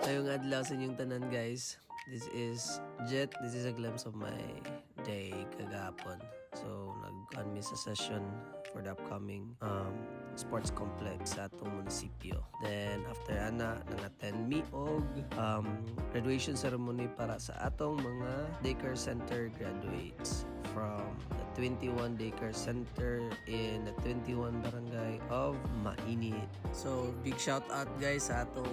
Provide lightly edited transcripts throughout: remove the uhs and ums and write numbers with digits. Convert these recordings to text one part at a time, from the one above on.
Ngayong adlaw sa inyong tanan guys. This is Jet. This is a glimpse of my day kagapon. So nagkuhan mi sa session for the upcoming sports complex sa atong munisipyo. Then after ana nang-attend mi og graduation ceremony para sa atong mga daycare center graduates from the 21 daycare center in the 21 barangay of Mainit. So big shout out guys sa atong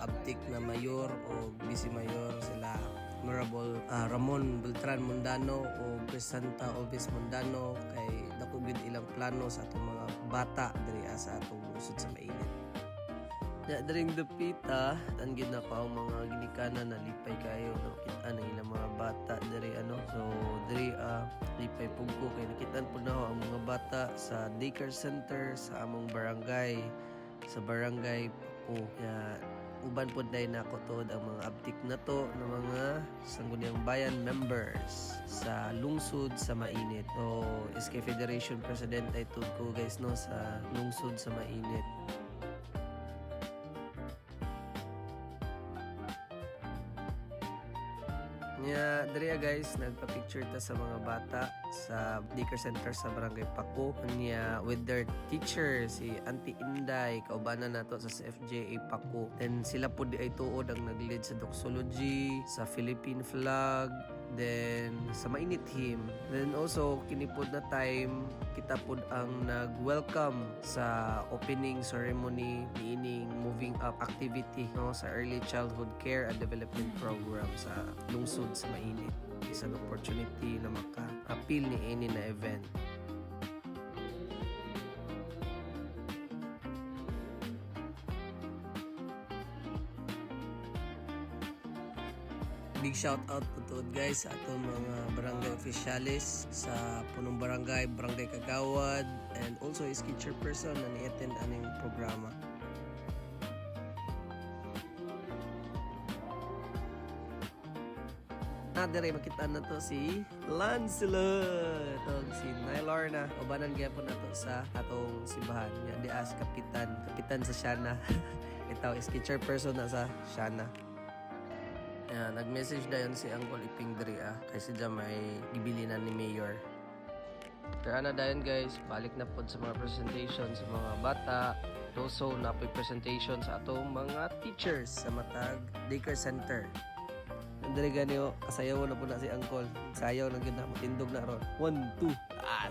abtik na mayor o vice mayor sila Honorable Ramon Beltran Mondano o Presenta Alves Mondano kay dako gid ilang plano sa atong mga bata diri sa atong lungsod sa Mainit. During the pita, tanggid na pa ang mga ginikanan na lipay kayo nakita na ilang mga bata diri So diri lipay pugko kay nakitaan po na ang mga bata sa daycare center sa among barangay sa barangay Paco. Uban po dahil na ako tuod ang mga abtik na to ng mga Sangguniang Bayan members sa lungsod sa Mainit. So SK Federation President ay tuod ko guys no sa lungsod sa Mainit. Diri guys, nagpa-picture ta sa mga bata sa daycare center sa Barangay Paco with their teacher si Auntie Inday kaubanan nato sa FJA Paco. Then sila po di ay tuod ang nag-lead sa doxology, sa Philippine flag, then sa Mainit hymn. Then also kinipod na time kita pod ang nag-welcome sa opening ceremony meaning moving up activity no sa early childhood care and development program sa lungsod sa Mainit. Isang opportunity na maka-appeal ni any na event. Big shout out po to guys sa atong mga barangay officialis sa punong barangay, barangay Kagawad, and also is chairperson na ni-attend aning programa. Dere makita na to si Lancelot o si Nailor na ubanan gyapon nato sa atong simbahan nya di as kapitan sa Shana. Ito is chairperson na sa Shana. Nag-message dayon si Uncle Iping diri kasi dyan may gibilinan ni Mayor. Kaya na dayon guys, balik na po sa mga presentation sa mga bata. Also na po presentation sa atong mga teachers sa matag daycare center. Diri ganyo, kasayaw na po na si Uncle. Sayaw na gid na matindog na ron. 1 2.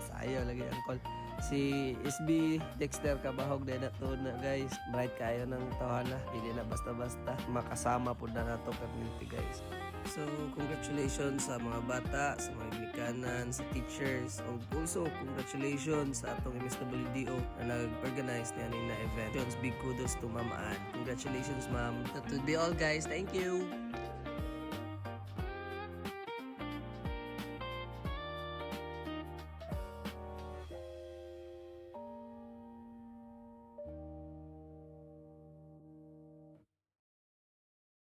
Sayaw lagi Uncle. Si SB Dexter kabahog na to na guys. Bright kayo ng tawhana. Hindi na basta-basta. Makasama po na nato community guys. So, congratulations sa mga bata, sa mga ginikanan, sa teachers. Also, congratulations sa atong MSWDO na nag-organize na na event. Big kudos to Ma'am Ann. Congratulations Ma'am. That would be all guys. Thank you!